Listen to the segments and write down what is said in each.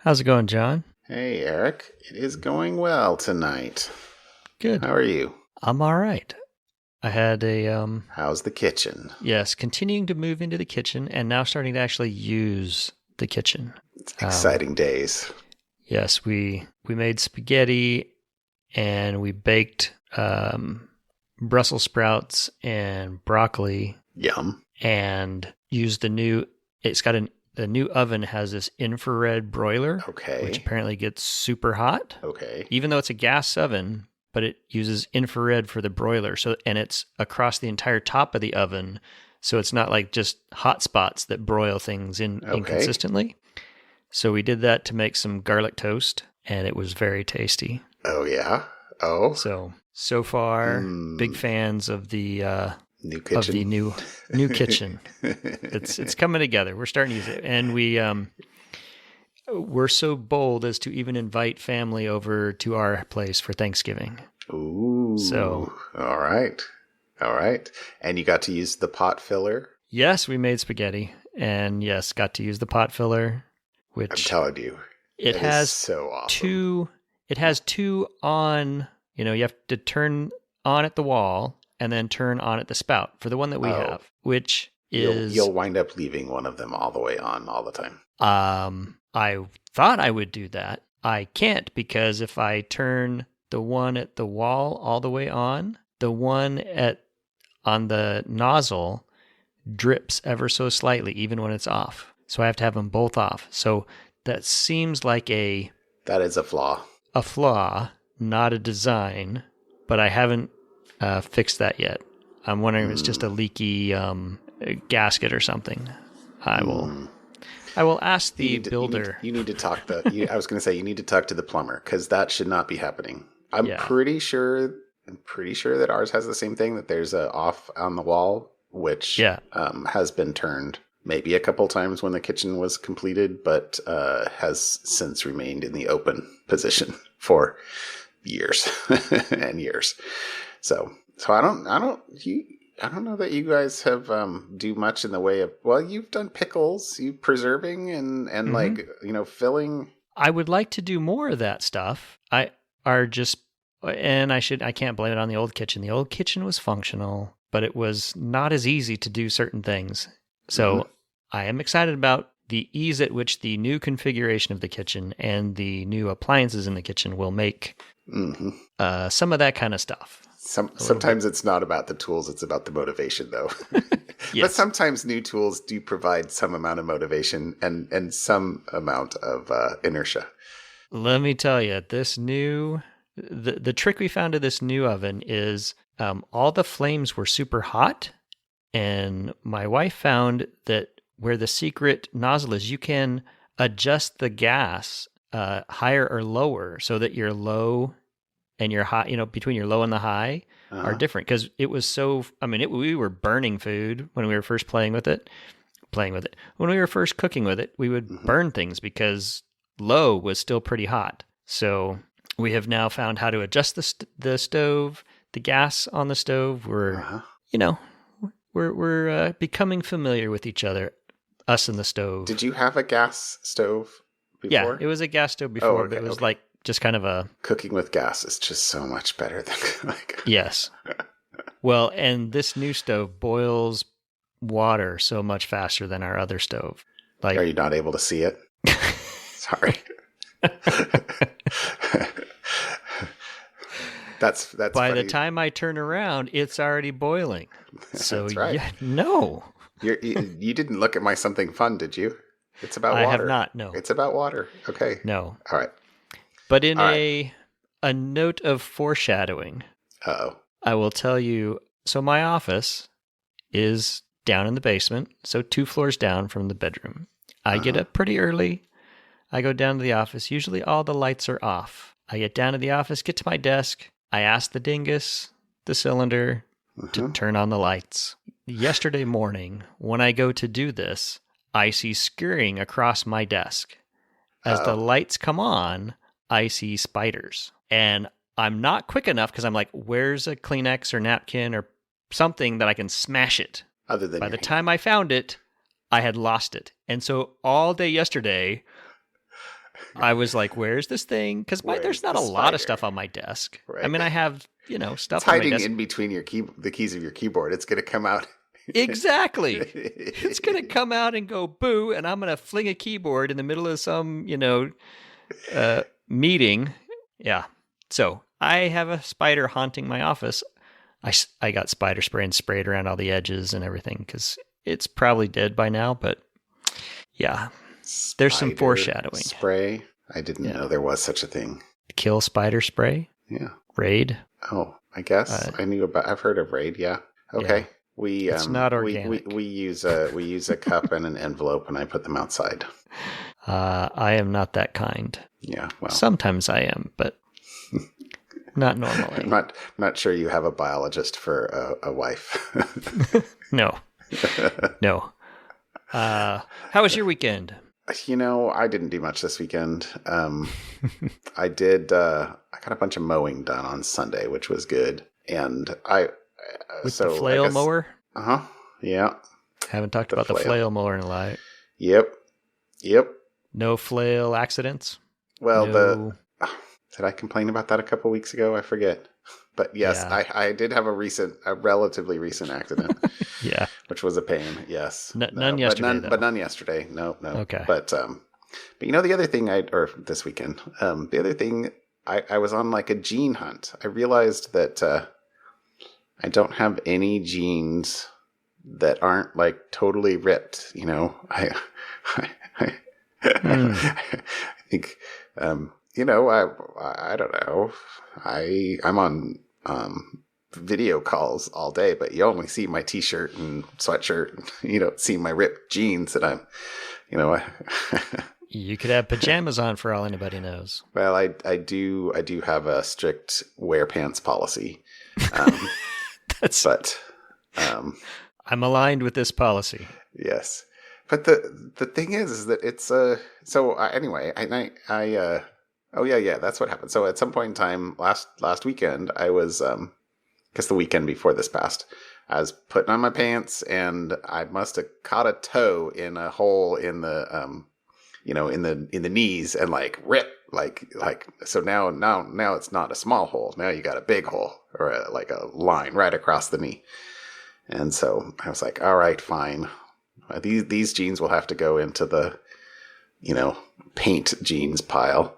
How's it going, John? Hey, Eric. It is going well tonight. Good. How are you? I'm all right. I had How's the kitchen? yes, continuing to move into the kitchen and now starting to actually use the kitchen. It's exciting days. Yes, we made spaghetti and we baked Brussels sprouts and broccoli Yum. and used the new oven has this infrared broiler, Okay. which apparently gets super hot. Okay. Even though it's a gas oven, but it uses infrared for the broiler. And it's across the entire top of the oven. So it's not like just hot spots that broil things inconsistently. So we did that to make some garlic toast, and it was very tasty. Oh, yeah? Oh? So far, big fans of the New kitchen? of the new kitchen. It's coming together. We're starting to use it, and we're so bold as to even invite family over to our place for Thanksgiving. Ooh. So, all right. All right. And you got to use the pot filler? yes, we made spaghetti, and yes, got to use the pot filler, which I'm telling you. it that has is so awesome. two. It has two on. You have to turn on at the wall and then turn on at the spout for the one that we have, which is You'll wind up leaving one of them all the way on all the time. I thought I would do that. I can't because if I turn the one at the wall all the way on, the one on the nozzle drips ever so slightly, even when it's off. So I have to have them both off. So that seems like That is a flaw. a flaw, not a design, but I haven't fixed that yet. I'm wondering if it's just a leaky gasket or something. I will ask the builder. You need to talk I was going to say you need to talk to the plumber because that should not be happening. I'm pretty sure that ours has the same thing, that there's a off on the wall, which has been turned maybe a couple times when the kitchen was completed, but has since remained in the open position for years and years. So I don't know that you guys have do much in the way of, well, you've done pickles, you preserving and filling. I would like to do more of that stuff. I can't blame it on the old kitchen. The old kitchen was functional, but it was not as easy to do certain things. So I am excited about the ease at which the new configuration of the kitchen and the new appliances in the kitchen will make some of that kind of stuff. Sometimes it's not about the tools, it's about the motivation, though. Yes. But sometimes new tools do provide some amount of motivation and some amount of inertia. Let me tell you, the trick we found to this new oven is all the flames were super hot, and my wife found that where the secret nozzle is, you can adjust the gas higher or lower so that your low and your high, between your low and the high are different. Because it was we were burning food when we were first playing with it. When we were first cooking with it, we would burn things because low was still pretty hot. So we have now found how to adjust the stove, the gas on the stove. We're becoming familiar with each other, us and the stove. Did you have a gas stove before? Yeah, it was a gas stove before, but it was like just kind of a... Cooking with gas is just so much better than Yes. Well, and this new stove boils water so much faster than our other stove. Are you not able to see it? Sorry. That's by funny. the time I turn around, it's already boiling. So That's right. No. You didn't look at my something fun, did you? It's about water. I have not, no. It's about water. Okay. No. All right. But in a note of foreshadowing, I will tell you, so my office is down in the basement, so 2 floors down from the bedroom. I get up pretty early. I go down to the office. Usually all the lights are off. I get down to the office, get to my desk. I ask the dingus, the cylinder, to turn on the lights. Yesterday morning, when I go to do this, I see scurrying across my desk. As the lights come on, I see spiders. And I'm not quick enough because I'm like, where's a Kleenex or napkin or something that I can smash it? Other than by the time I found it, I had lost it. And so all day yesterday, I was like, where's this thing? Because there's not a lot of stuff on my desk. Right. I mean, I have, stuff it's on my desk. Hiding in between the keys of your keyboard. It's going to come out. Exactly. It's going to come out and go boo, and I'm going to fling a keyboard in the middle of some, meeting. Yeah. So I have a spider haunting my office. I got spider spray and sprayed around all the edges and everything because it's probably dead by now, but yeah. There's some foreshadowing. Spray? I didn't know there was such a thing. Kill spider spray? Yeah. Raid? Oh, I guess I've heard of Raid, yeah. Okay. Yeah. It's not organic. We use a cup and an envelope, and I put them outside. I am not that kind. Yeah, well. Sometimes I am, but not normally. I'm not sure you have a biologist for a wife. No. No. How was your weekend? I didn't do much this weekend. I did. I got a bunch of mowing done on Sunday, which was good. And with the flail mower. Yeah. Haven't talked about the flail mower in a lot. Yep. No flail accidents. Well, did I complain about that a couple weeks ago? I forget. But yes, I did have a relatively recent accident. Yeah. Which was a pain. Yes. None yesterday. But none yesterday. No. Okay. But the other thing this weekend, the other thing, I was on like a jean hunt. I realized that I don't have any jeans that aren't like totally ripped. I think, I don't know. I'm on video calls all day, but you only see my t-shirt and sweatshirt. You don't see my ripped jeans that I'm, You could have pajamas on for all anybody knows. Well, I do have a strict wear pants policy. I'm aligned with this policy. Yes. But the thing is that it's anyway, that's what happened. So at some point in time last weekend, I was the weekend before this past, I was putting on my pants and I must have caught a toe in a hole in the in the knees and like rip like so now it's not a small hole. Now you got a big hole or a line right across the knee. And so I was like, all right, fine. These jeans will have to go into the, paint jeans pile.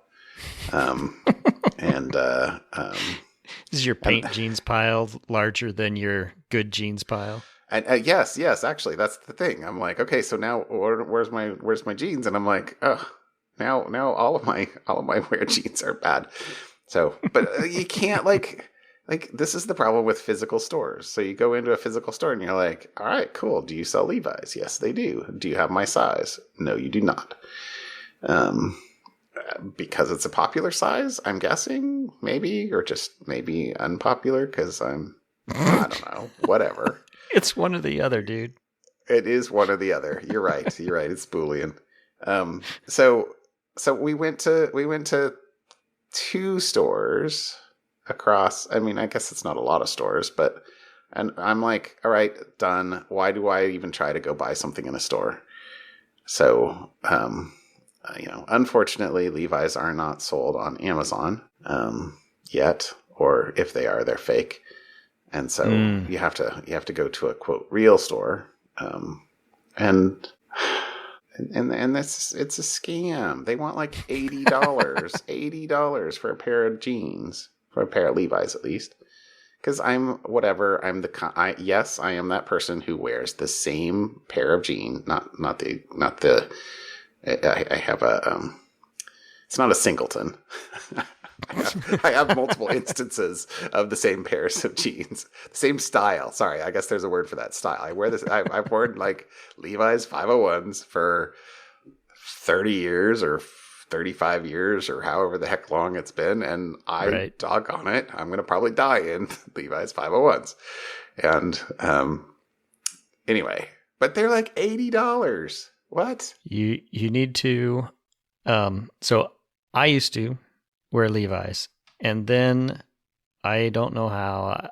Is your paint jeans pile larger than your good jeans pile? And yes, actually, that's the thing. I'm like, okay, so now where's my jeans? And I'm like, oh, now all of my wear jeans are bad. So, but you can't like this is the problem with physical stores. So you go into a physical store and you're like, all right, cool. Do you sell Levi's? Yes, they do. Do you have my size? No, you do not. Because it's a popular size, I'm guessing, maybe, or just maybe unpopular because I don't know, whatever. It's one or the other, dude. It is one or the other. You're right. It's Boolean. So we went to two stores across. I mean, I guess it's not a lot of stores, and I'm like, all right, done. Why do I even try to go buy something in a store? So, unfortunately, Levi's are not sold on Amazon yet, or if they are, they're fake. And so you have to go to a quote real store, and it's a scam. They want like $80 for a pair of jeans, for a pair of Levi's at least. Because I am that person who wears the same pair of jeans, not the. I have a. It's not a singleton. I have multiple instances of the same pairs of jeans, the same style. Sorry, I guess there's a word for that style. I wear this. I've worn like Levi's 501s for 30 years or 35 years or however the heck long it's been, and doggone it, I'm gonna probably die in Levi's 501s. And anyway, but they're like $80. What? You need to. So I used to wear Levi's, and then I don't know how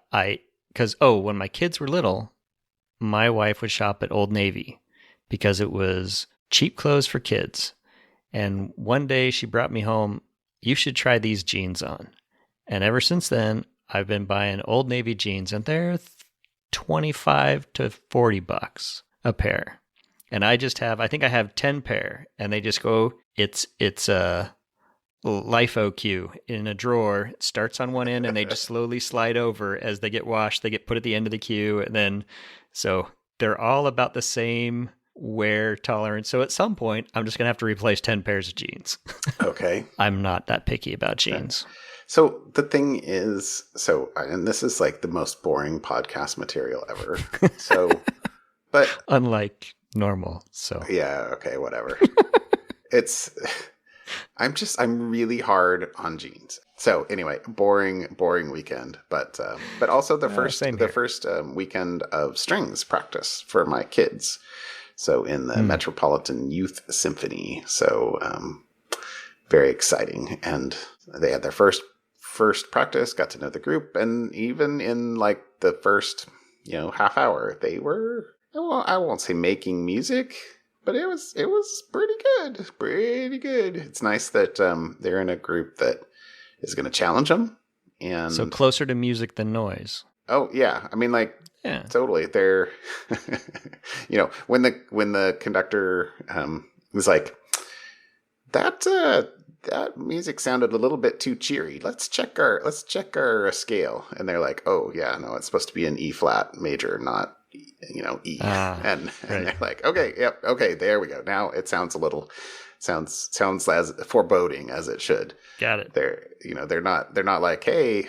because when my kids were little, my wife would shop at Old Navy because it was cheap clothes for kids, And one day she brought me home, you should try these jeans on. And ever since then, I've been buying Old Navy jeans, and they're 25 to 40 bucks a pair. And I think I have 10 pair, and they just go, it's a LIFO queue in a drawer. It starts on one end, and they just slowly slide over as they get washed. They get put at the end of the queue, and then, so they're all about the same wear tolerance. So at some point, I'm just going to have to replace 10 pairs of jeans. Okay. I'm not that picky about jeans. Okay. So the thing is, and this is like the most boring podcast material ever. So, but unlike normal. So yeah, okay, whatever. I'm really hard on jeans. So anyway, boring weekend, but also the first weekend of strings practice for my kids. So in the Metropolitan Youth Symphony. So very exciting, and they had their first practice, got to know the group, and even in like the first half hour, they were, well, I won't say making music, but it was pretty good. It's nice that they're in a group that is going to challenge them, and so closer to music than noise. Oh yeah, I mean, like, yeah, totally. They're when the conductor was like, that music sounded a little bit too cheery. Let's check our scale. And they're like, oh yeah, no, it's supposed to be an E flat major, not E. And they're like, okay, yep, okay, there we go. Now it sounds as foreboding as it should. Got it. They're not like, hey,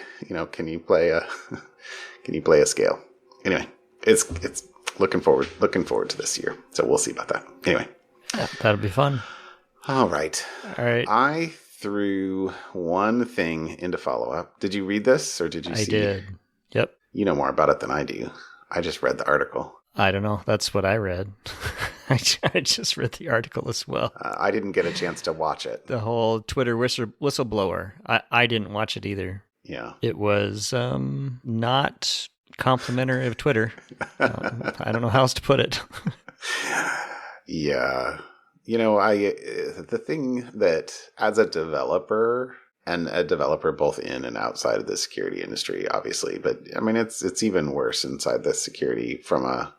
can you play a scale? Anyway, it's looking forward to this year. So we'll see about that. Anyway, yeah, that'll be fun. All right. I threw one thing into follow-up. Did you read this, or did you see? I did. Yep. You know more about it than I do. I just read the article. I don't know. That's what I read. I just read the article as well. I didn't get a chance to watch it. The whole Twitter whistleblower. I didn't watch it either. Yeah. It was not complimentary of Twitter. I don't know how else to put it. Yeah. The thing that, as a developer, and a developer both in and outside of the security industry, obviously, but I mean, it's even worse inside the security from a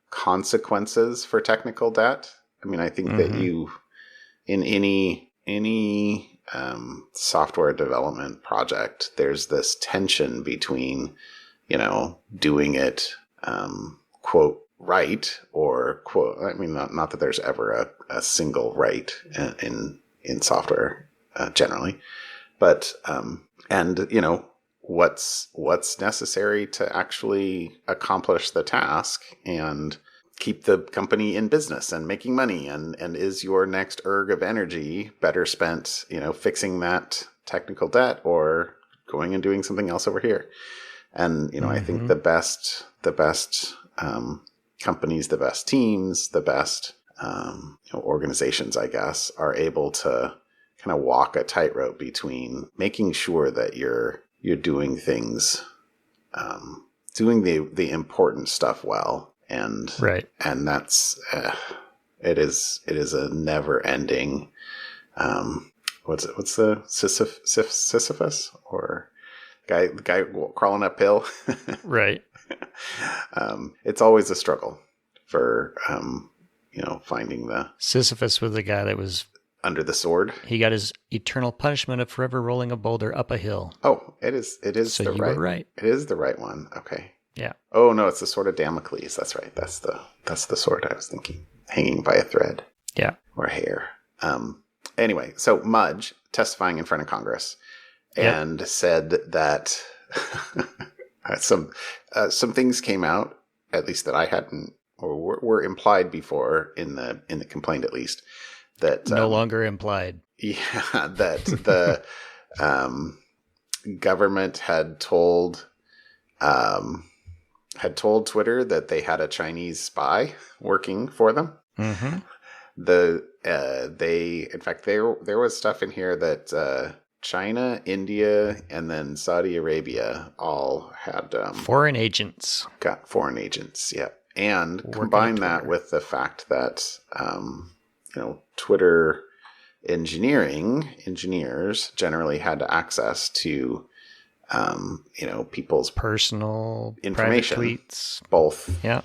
consequences for technical debt. I mean, I think that you, in any software development project, there's this tension between, doing it, quote, right, or quote, I mean, not that there's ever a single right in software generally, but and what's necessary to actually accomplish the task and keep the company in business and making money, and is your next erg of energy better spent fixing that technical debt or going and doing something else over here? And I think the best companies, the best teams, the best organizations, I guess, are able to kind of walk a tightrope between making sure that you're doing things, doing the important stuff well, and right, and that's it is a never ending. What's the Sisyphus, or the guy crawling uphill? Right. It's always a struggle for, finding the... Sisyphus was the guy that was... under the sword. He got his eternal punishment of forever rolling a boulder up a hill. Oh, it is so you were right. It is the right one. Okay. Yeah. Oh, no, it's the sword of Damocles. That's right. That's the sword I was thinking. Hanging by a thread. Yeah. Or hair. Anyway, so Mudge testifying in front of Congress and said that... some things came out, at least that I hadn't, or were implied before in the complaint, at least, that no longer implied. Yeah, that the government had told Twitter that they had a Chinese spy working for them. Mm-hmm. In fact, there was stuff in here that. China, India, and then Saudi Arabia all had foreign agents. Got foreign agents, yeah. And combine that with the fact that Twitter engineers generally had access to, people's personal information, private tweets, both. Yeah,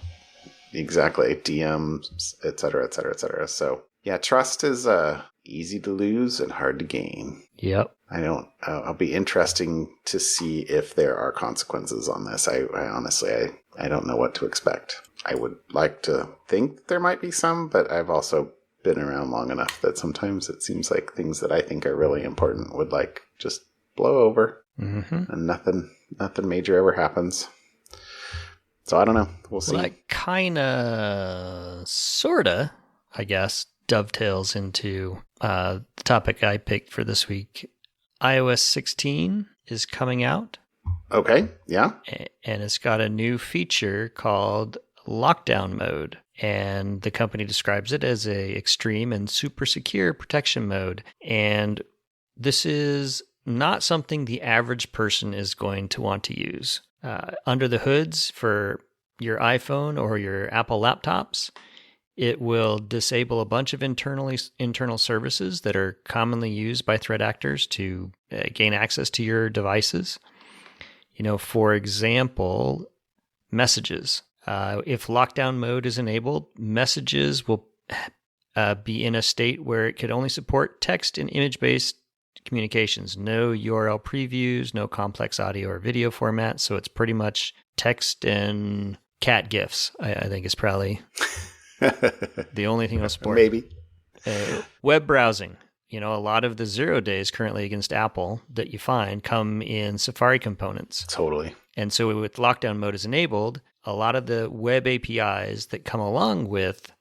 exactly. DMs, et cetera, et cetera, et cetera. So yeah, trust is easy to lose and hard to gain. Yep. I'll be interesting to see if there are consequences on this. I honestly, I don't know what to expect. I would like to think there might be some, but I've also been around long enough that sometimes it seems like things that I think are really important would just blow over, and nothing major ever happens. So I don't know. We'll see. Well, that kind of, sort of, I guess, dovetails into the topic I picked for this week. iOS 16 is coming out. Okay, yeah. And it's got a new feature called lockdown mode. And the company describes it as a extreme and super secure protection mode. And this is not something the average person is going to want to use. Under the hoods for your iPhone or your Apple laptops, it will disable a bunch of internal services that are commonly used by threat actors to gain access to your devices. For example, messages. If lockdown mode is enabled, messages will be in a state where it could only support text and image-based communications. No URL previews, no complex audio or video format. So it's pretty much text and cat GIFs, I think is probably the only thing it'll support. Maybe. Web browsing. A lot of the 0 days currently against Apple that you find come in Safari components. Totally. And so with lockdown mode is enabled, a lot of the web APIs that come along with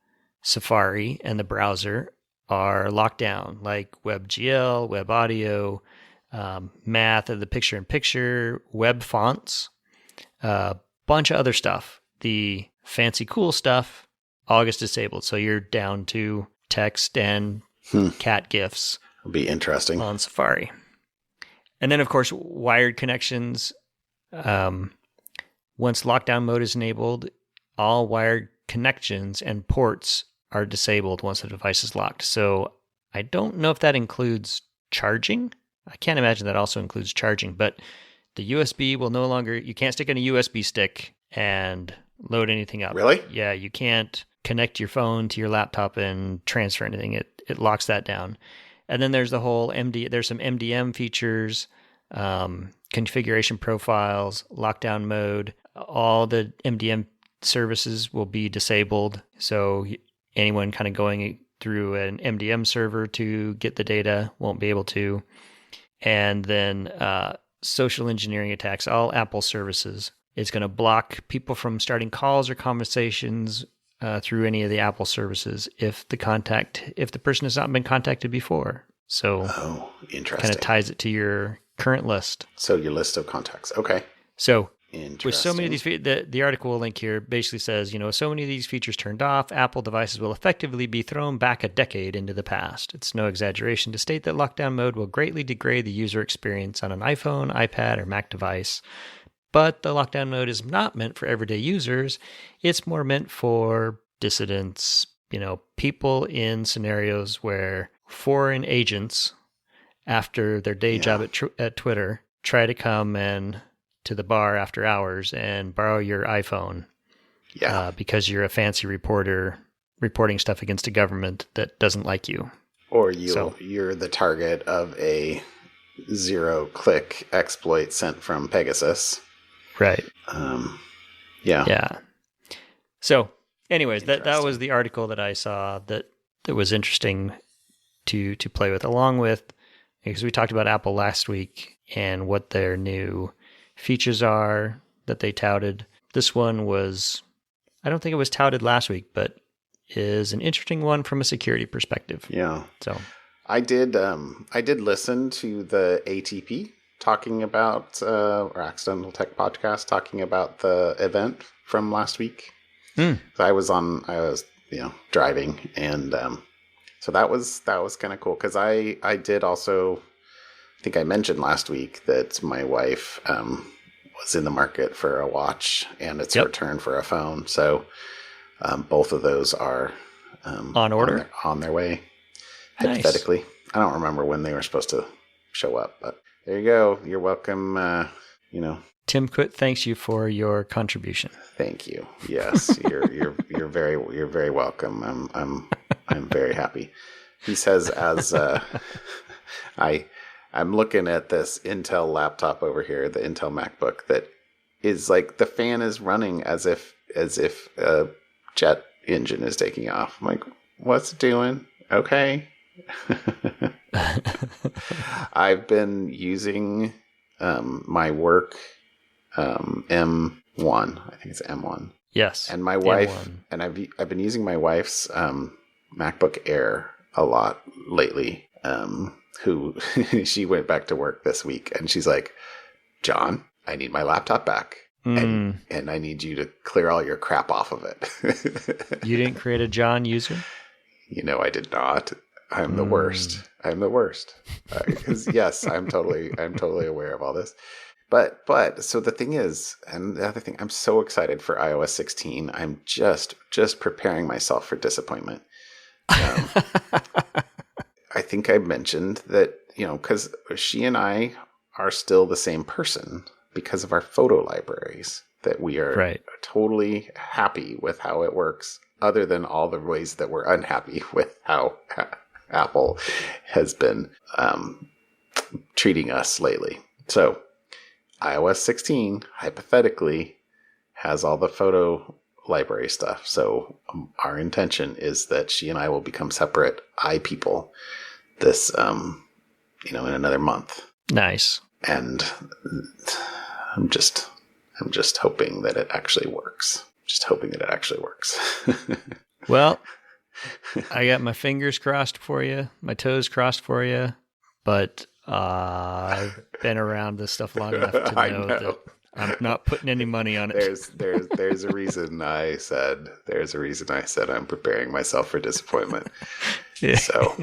Safari and the browser are locked down, like WebGL, Web Audio, math of the picture-in-picture, web fonts, a bunch of other stuff. The fancy cool stuff all gets disabled. So you're down to text and cat GIFs. It'll be interesting. On Safari. And then, of course, wired connections. Once lockdown mode is enabled, all wired connections and ports are disabled once the device is locked. So I don't know if that includes charging. I can't imagine that also includes charging, but the USB will no longer, you can't stick in a USB stick and load anything up. Really? Yeah, you can't connect your phone to your laptop and transfer anything. It locks that down. And then there's the whole there's some MDM features, configuration profiles, lockdown mode. All the MDM services will be disabled. So anyone kind of going through an MDM server to get the data won't be able to. And then social engineering attacks, all Apple services. It's going to block people from starting calls or conversations through any of the Apple services if the person has not been contacted before. So interesting. Kind of ties it to your current list. So your list of contacts. Okay. So with so many of these, the article we'll link here basically says, so many of these features turned off, Apple devices will effectively be thrown back a decade into the past. It's no exaggeration to state that lockdown mode will greatly degrade the user experience on an iPhone, iPad, or Mac device. But the lockdown mode is not meant for everyday users. It's more meant for dissidents, people in scenarios where foreign agents, after their day job at Twitter, try to come to the bar after hours and borrow your iPhone. Yeah. Because you're a fancy reporter reporting stuff against a government that doesn't like you. Or you're the target of a zero-click exploit sent from Pegasus. Right. Yeah. Yeah. So, anyways, that was the article that I saw that was interesting to play with, along with, because we talked about Apple last week and what their new features are that they touted. This one was, I don't think it was touted last week, but is an interesting one from a security perspective. Yeah. So I did listen to the ATP talking about, or Accidental Tech Podcast talking about the event from last week. So I was driving, and so that was kind of cool, because I did also, I think I mentioned last week that my wife was in the market for a watch, and it's her turn for a phone. So both of those are on order, on their way, hypothetically. I don't remember when they were supposed to show up, but there you go. You're welcome. Tim Quit thanks you for your contribution. Thank you. Yes, you're very welcome. I'm very happy. He says as I'm looking at this Intel laptop over here, the Intel MacBook, that is like the fan is running as if a jet engine is taking off. I'm like, what's it doing? Okay. I've been using my work M1. I think it's M1. Yes. And my wife M1. And I've been using my wife's MacBook Air a lot lately. Who she went back to work this week, and she's like, John, I need my laptop back. And I need you to clear all your crap off of it. You didn't create a John user? I did not. I'm the worst. I'm the worst. Because yes, I'm totally aware of all this. But so the thing is, and the other thing, I'm so excited for iOS 16. I'm just preparing myself for disappointment. I think I mentioned that, because she and I are still the same person because of our photo libraries, that we are totally happy with how it works, other than all the ways that we're unhappy with how Apple has been treating us lately. So iOS 16, hypothetically, has all the photo library stuff. So our intention is that she and I will become separate people this, in another month. Nice. And I'm just hoping that it actually works. Well, I got my fingers crossed for you, my toes crossed for you, but I've been around this stuff long enough to know that I'm not putting any money on it. There's a reason I said I'm preparing myself for disappointment. So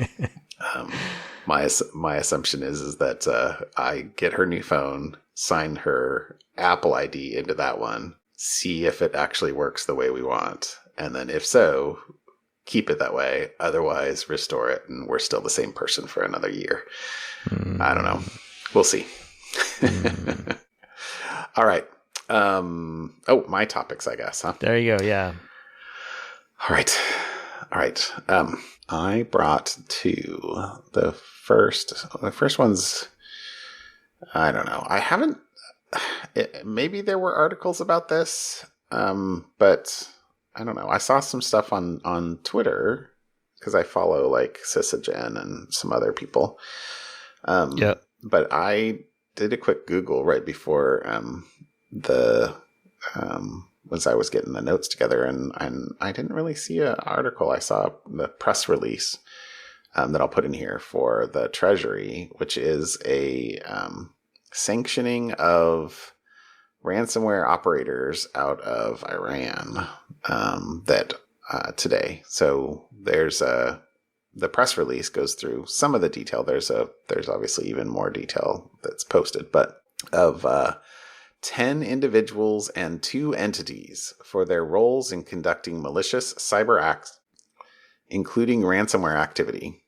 my assumption is that I get her new phone, sign her Apple ID into that one, see if it actually works the way we want, and then if so, keep it that way. Otherwise, restore it, and we're still the same person for another year. I don't know. We'll see. All right. My topics, I guess, huh? There you go. Yeah. All right. I brought the first one's, I don't know. I haven't, maybe there were articles about this, but I don't know. I saw some stuff on Twitter because I follow like Sysagen and some other people. But I did a quick Google right before as I was getting the notes together, and I didn't really see an article. I saw the press release that I'll put in here for the Treasury, which is a sanctioning of ransomware operators out of Iran today. So there's the press release goes through some of the detail. There's obviously even more detail that's posted, but of 10 individuals and 2 entities for their roles in conducting malicious cyber acts, including ransomware activity.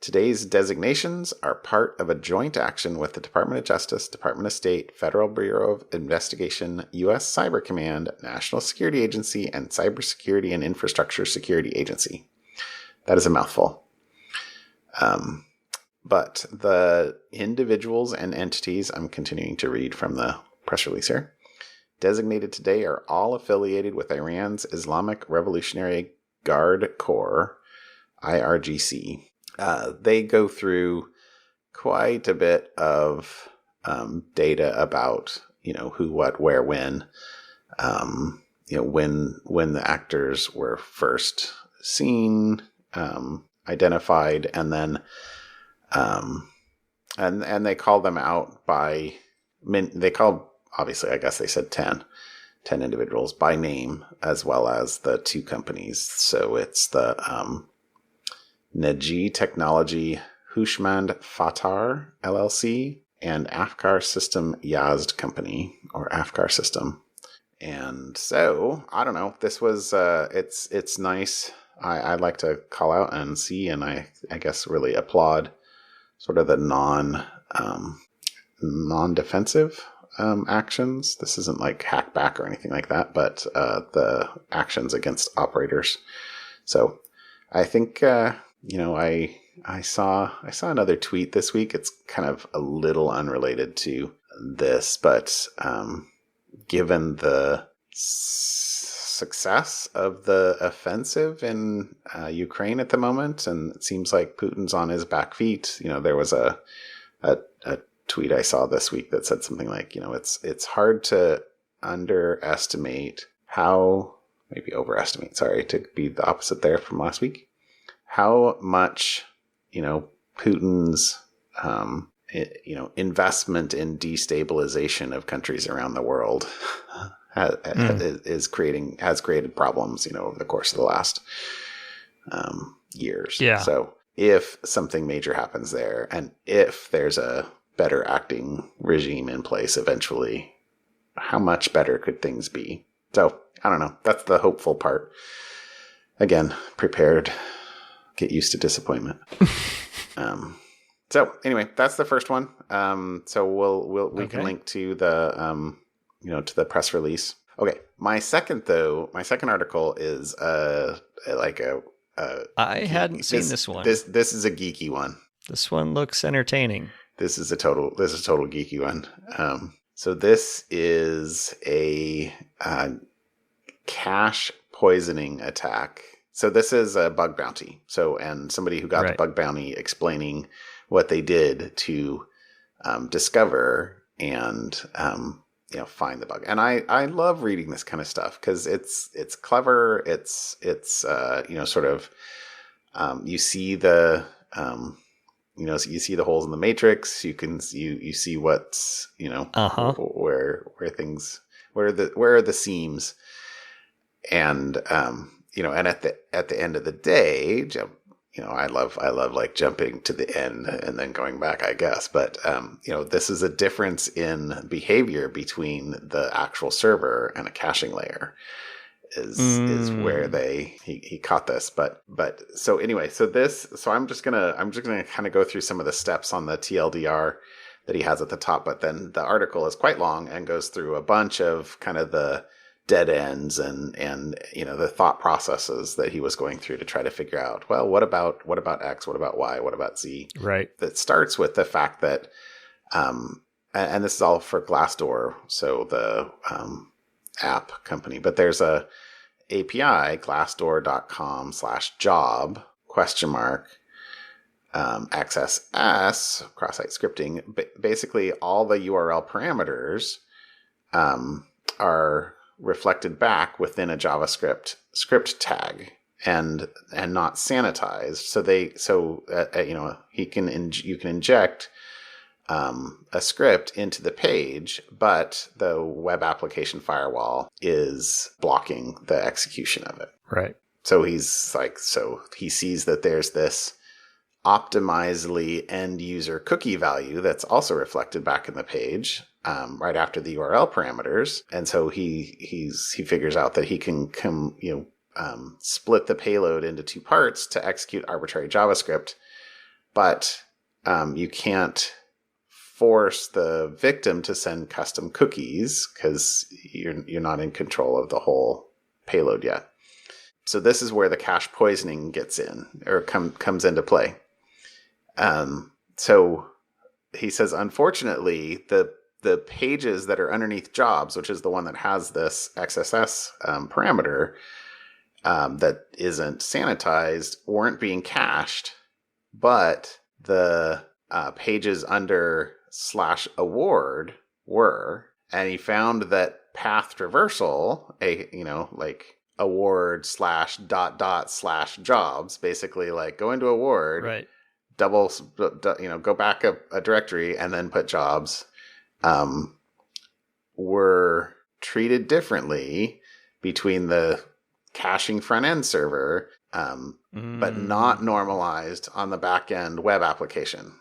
Today's designations are part of a joint action with the Department of Justice, Department of State, Federal Bureau of Investigation, U.S. Cyber Command, National Security Agency, and Cybersecurity and Infrastructure Security Agency. That is a mouthful. But the individuals and entities, I'm continuing to read from the press release here, designated today are all affiliated with Iran's Islamic Revolutionary Guard Corps, IRGC. They go through quite a bit of data about, who, what, where, when, when the actors were first seen, identified, and then and they call them out by, they called, obviously, I guess they said 10 individuals by name, as well as the 2 companies. So it's the Naji Technology Hushmand Fatar LLC and Afkar System Yazd Company, or Afkar System. And so, I don't know, this was, it's nice. I'd like to call out and see, and I guess really applaud sort of the non-defensive actions. This isn't like hackback or anything like that, but the actions against operators. So I think I saw another tweet this week. It's kind of a little unrelated to this, but given the success of the offensive in Ukraine at the moment, and it seems like Putin's on his back feet. There was a tweet I saw this week that said something like, it's hard to overestimate, sorry, to be the opposite there from last week, how much, Putin's, investment in destabilization of countries around the world has created problems, over the course of the last years. Yeah. So if something major happens there, and if there's a better acting regime in place eventually, how much better could things be? So I don't know. That's the hopeful part. Again, prepared. Get used to disappointment. So anyway, that's the first one. So we can link to the to the press release. Okay, my second article is I hadn't seen this one. This is a geeky one. This one looks entertaining. This is a total geeky one. So this is a cache poisoning attack. So this is a bug bounty. And somebody who got the bug bounty explaining what they did to discover and find the bug. And I love reading this kind of stuff because it's clever. It's sort of you see the you see the holes in the matrix. You see what's where are the seams, and and at the end of the day, I love like jumping to the end and then going back, I guess. But this is a difference in behavior between the actual server and a caching layer. Is where he caught this, but so anyway, so I'm just gonna kind of go through some of the steps on the TLDR that he has at the top, but then the article is quite long and goes through a bunch of kind of the dead ends and the thought processes that he was going through to try to figure out, well, what about X, what about Y, what about Z? Right. That starts with the fact that and this is all for Glassdoor, so the app company, but there's a API, glassdoor.com/job XSS cross-site scripting. Basically all the URL parameters are reflected back within a JavaScript script tag and not sanitized. You can inject a script into the page, but the web application firewall is blocking the execution of it. Right. So he sees that there's this optimizedly end user cookie value that's also reflected back in the page right after the URL parameters. And so he figures out that he can split the payload into two parts to execute arbitrary JavaScript, but you can't force the victim to send custom cookies because you're not in control of the whole payload yet. So this is where the cache poisoning gets in or comes into play. So he says, unfortunately, the pages that are underneath jobs, which is the one that has this XSS parameter that isn't sanitized, weren't being cached, but the pages under /award were, and he found that path traversal, award / /jobs, basically like go into award, right, go back a directory and then put jobs, were treated differently between the caching front end server, but not normalized on the back end web application.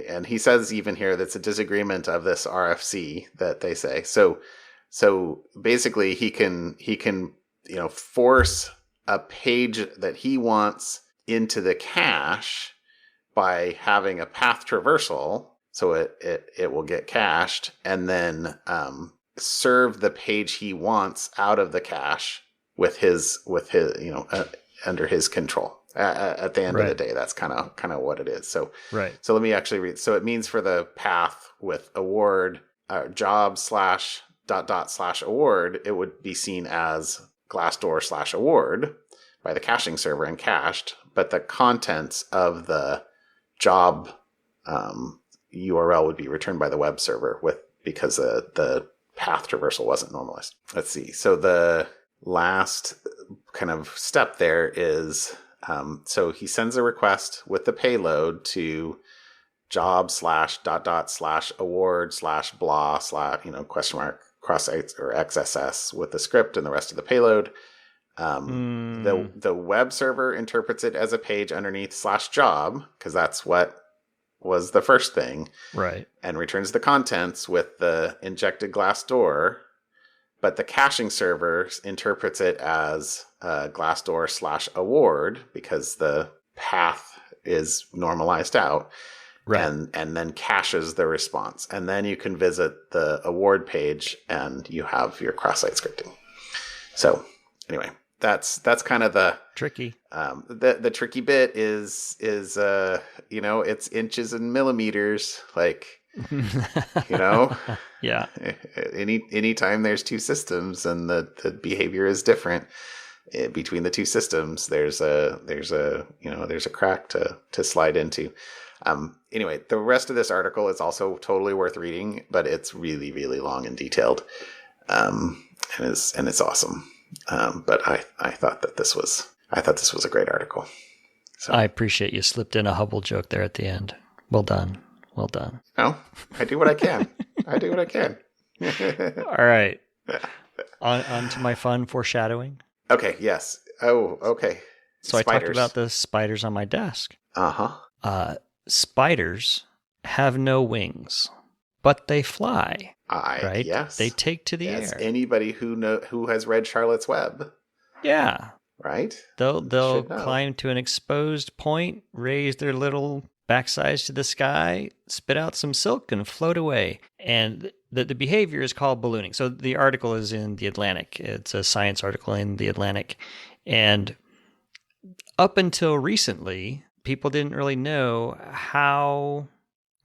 And he says even here that's a disagreement of this RFC that they say. So basically he can force a page that he wants into the cache, by having a path traversal, so it will get cached, and then serve the page he wants out of the cache with his under his control. At the end of the day, that's kind of what it is. So So let me actually read. So it means for the path with award job / ... award, it would be seen as Glassdoor / award by the caching server and cached, but the contents of the job URL would be returned by the web server because the path traversal wasn't normalized. Let's see. So the last kind of step there is, so he sends a request with the payload to job / ... award / blah / question mark cross or XSS with the script and the rest of the payload. The web server interprets it as a page underneath /job, because that's what was the first thing. Right. And returns the contents with the injected Glassdoor. But the caching server interprets it as Glassdoor / award, because the path is normalized out. Right. And then caches the response. And then you can visit the award page and you have your cross-site scripting. So anyway, that's kind of the tricky. The tricky bit is it's inches and millimeters, like, Yeah. Anytime there's two systems and the behavior is different between the two systems, there's a crack to slide into. Anyway, the rest of this article is also totally worth reading, but it's really, really long and detailed. And it's awesome. But I thought this was a great article. So I appreciate you slipped in a Hubble joke there at the end. Well done. Well done. No, I do what I can. I do what I can. All right. On to my fun foreshadowing. Okay. Yes. Oh, okay. So spiders. I talked about the spiders on my desk. Uh-huh. Spiders have no wings, but they fly. Right? Yes. They take to the air. Anybody who has read Charlotte's Web. Yeah. Right? They'll climb to an exposed point, raise their little backsides to the sky, spit out some silk, and float away. And the behavior is called ballooning. So the article is in The Atlantic. It's a science article in The Atlantic. And up until recently, people didn't really know how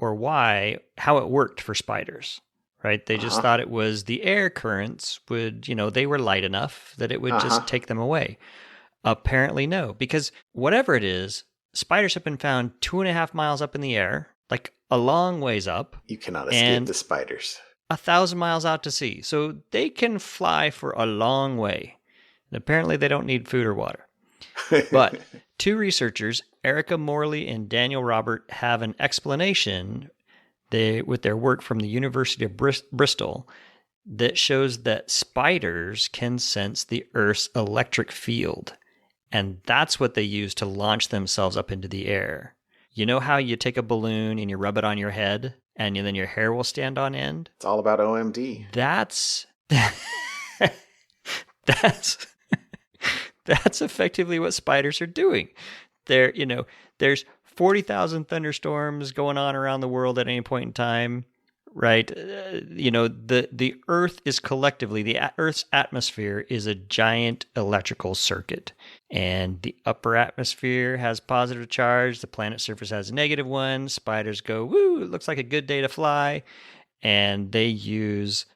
it worked for spiders, right? They just thought it was the air currents they were light enough that it would just take them away. Apparently no, because whatever it is, spiders have been found 2.5 miles up in the air, like a long ways up. You cannot escape the spiders. 1,000 miles out to sea. So they can fly for a long way. And apparently they don't need food or water. But two researchers, Erica Morley and Daniel Robert, have an explanation with their work from the University of Bristol that shows that spiders can sense the Earth's electric field. And that's what they use to launch themselves up into the air. You know how you take a balloon and you rub it on your head and then your hair will stand on end? It's all about OMD. That's effectively what spiders are doing. There's 40,000 thunderstorms going on around the world at any point in time, right? The Earth is collectively, the Earth's atmosphere is a giant electrical circuit. And the upper atmosphere has positive charge. The planet's surface has a negative one. Spiders go, woo, it looks like a good day to fly. And they use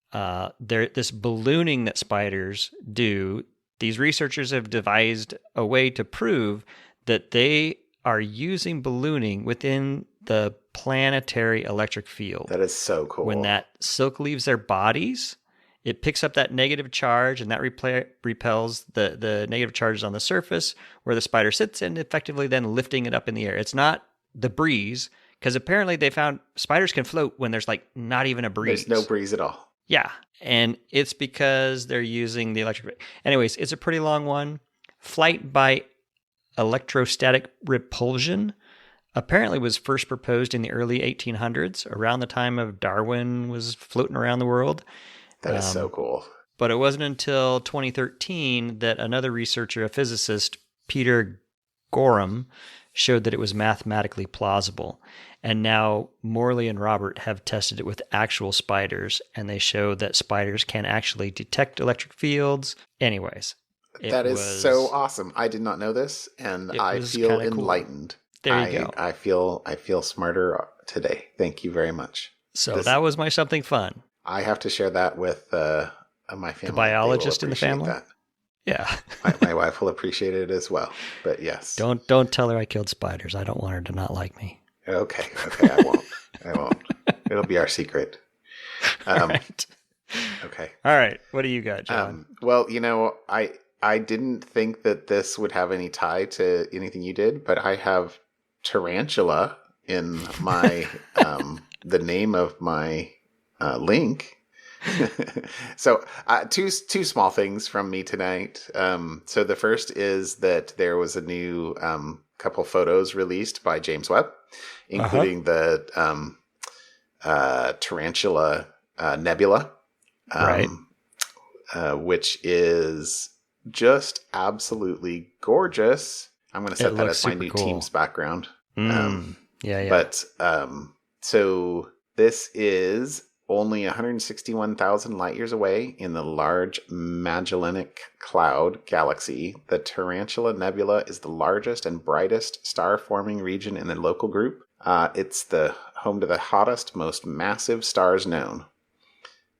this ballooning that spiders do. These researchers have devised a way to prove that they are using ballooning within the planetary electric field. That is so cool. When that silk leaves their bodies, it picks up that negative charge, and that repels the negative charges on the surface where the spider sits, and effectively then lifting it up in the air. It's not the breeze, because apparently they found spiders can float when there's like not even a breeze. There's no breeze at all. Yeah, and it's because they're using the electric. Anyways, it's a pretty long one. Flight by electrostatic repulsion apparently was first proposed in the early 1800s, around the time of Darwin was floating around the world. That is so cool. But it wasn't until 2013 that another researcher, a physicist, Peter Gorham, showed that it was mathematically plausible. And now Morley and Robert have tested it with actual spiders, and they show that spiders can actually detect electric fields. Anyways. That is so awesome. I did not know this, and I feel enlightened. Cool. There you go. I feel smarter today. Thank you very much. So that was my something fun. I have to share that with my family. The biologist in the family? That. Yeah. my wife will appreciate it as well. But yes. Don't tell her I killed spiders. I don't want her to not like me. Okay, I won't. It'll be our secret. Right. Okay. All right. What do you got, John? Well, I didn't think that this would have any tie to anything you did, but I have tarantula in my the name of my link. So two small things from me tonight. So the first is that there was a new couple photos released by James Webb, including the tarantula nebula, right? Which is just absolutely gorgeous. I'm going to set that as my new team's background. Yeah. But so this is only 161,000 light years away in the Large Magellanic Cloud galaxy. The Tarantula Nebula is the largest and brightest star-forming region in the local group. It's the home to the hottest, most massive stars known.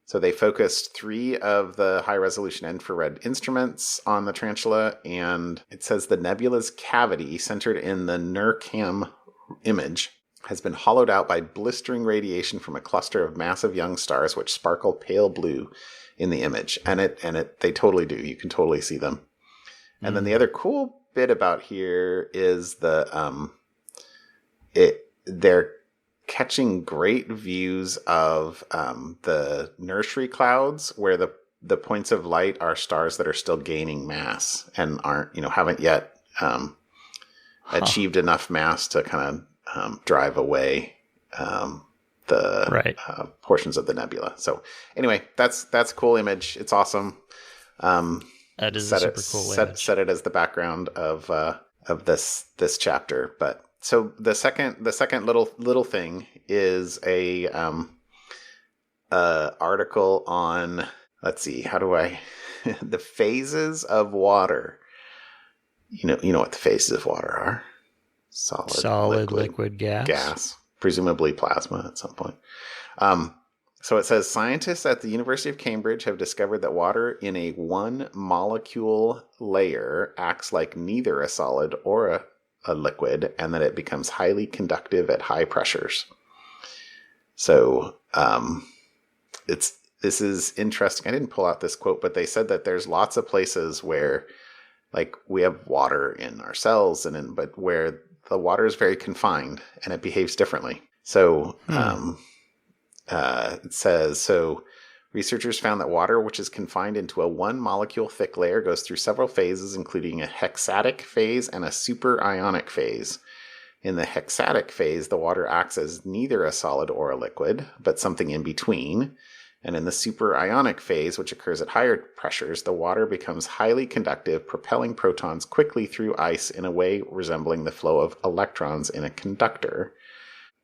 So they focused 3 of the high-resolution infrared instruments on the tarantula, and it says the nebula's cavity, centered in the NIRCam image, has been hollowed out by blistering radiation from a cluster of massive young stars which sparkle pale blue in the image. And they totally do. You can totally see them. And then the other cool bit about here is they're catching great views of the nursery clouds, where the points of light are stars that are still gaining mass and haven't yet achieved enough mass to kind of drive away the portions of the nebula. So anyway, that's a cool image. It's awesome. That is a super cool image. Set it as the background of this chapter. But so the second little thing is a article on, let's see, how do I the phases of water. You know what the phases of water are? Solid, liquid, gas, presumably plasma at some point. So it says scientists at the University of Cambridge have discovered that water in a one molecule layer acts like neither a solid or a liquid, and that it becomes highly conductive at high pressures. So this is interesting. I didn't pull out this quote, but they said that there's lots of places where, like, we have water in our cells but where the water is very confined and it behaves differently. So it says, so researchers found that water, which is confined into a one molecule thick layer, goes through several phases, including a hexatic phase and a superionic phase. In the hexatic phase, the water acts as neither a solid or a liquid, but something in between. And in the superionic phase, which occurs at higher pressures, the water becomes highly conductive, propelling protons quickly through ice in a way resembling the flow of electrons in a conductor.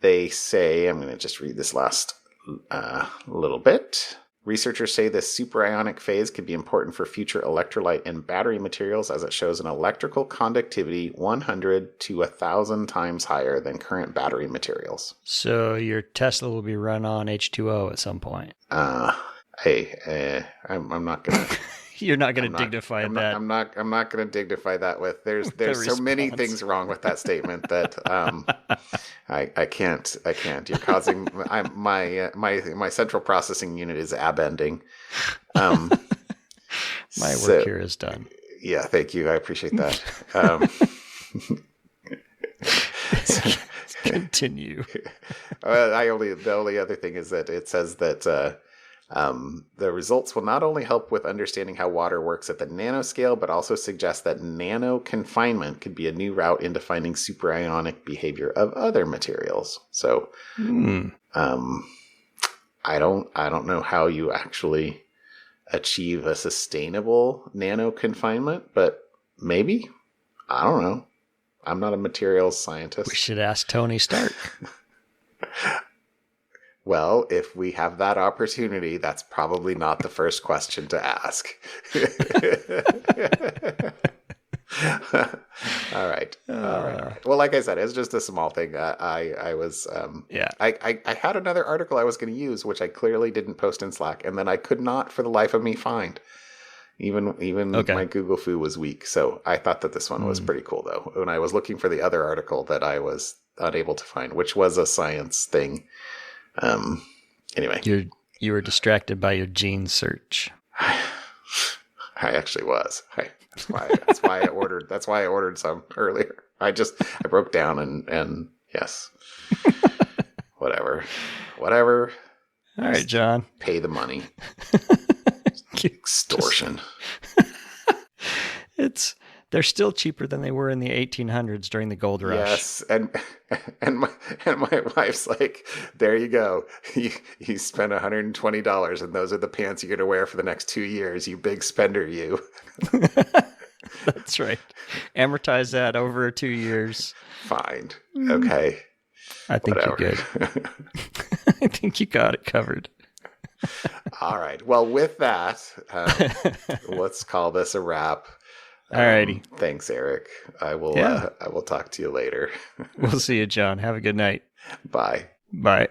They say, I'm going to just read this last little bit. Researchers say this superionic phase could be important for future electrolyte and battery materials, as it shows an electrical conductivity 100 to 1,000 times higher than current battery materials. So your Tesla will be run on H2O at some point. Hey, I'm not gonna. You're not gonna dignify that. I'm not gonna dignify that with. There's so many things wrong with that statement that I can't. You're causing my central processing unit is abending. My work here is done. Yeah, thank you. I appreciate that. Continue. The only other thing is that it says that the results will not only help with understanding how water works at the nanoscale, but also suggest that nano confinement could be a new route into finding superionic behavior of other materials. So, I don't know how you actually achieve a sustainable nano confinement, but maybe. I don't know. I'm not a materials scientist. We should ask Tony Stark. Well, if we have that opportunity, that's probably not the first question to ask. All right. Well, like I said, it's just a small thing. I was, I had another article I was going to use, which I clearly didn't post in Slack, and then I could not for the life of me find. Even my Google Foo was weak. So I thought that this one was pretty cool, though. When I was looking for the other article that I was unable to find, which was a science thing. Anyway, you were distracted by your gene search. I actually was. That's why I ordered. That's why I ordered some earlier. I broke down and yes, whatever. All right, John. Pay the money. Extortion. They're still cheaper than they were in the 1800s during the gold rush. Yes, and my wife's like, there you go. You spent $120, and those are the pants you're going to wear for the next 2 years. You big spender, you. That's right. Amortize that over 2 years. Fine. Okay. I think you're good. I think you got it covered. All right. Well, with that, let's call this a wrap. Alrighty. Thanks, Eric. I will talk to you later. We'll see you, John. Have a good night. Bye. Bye.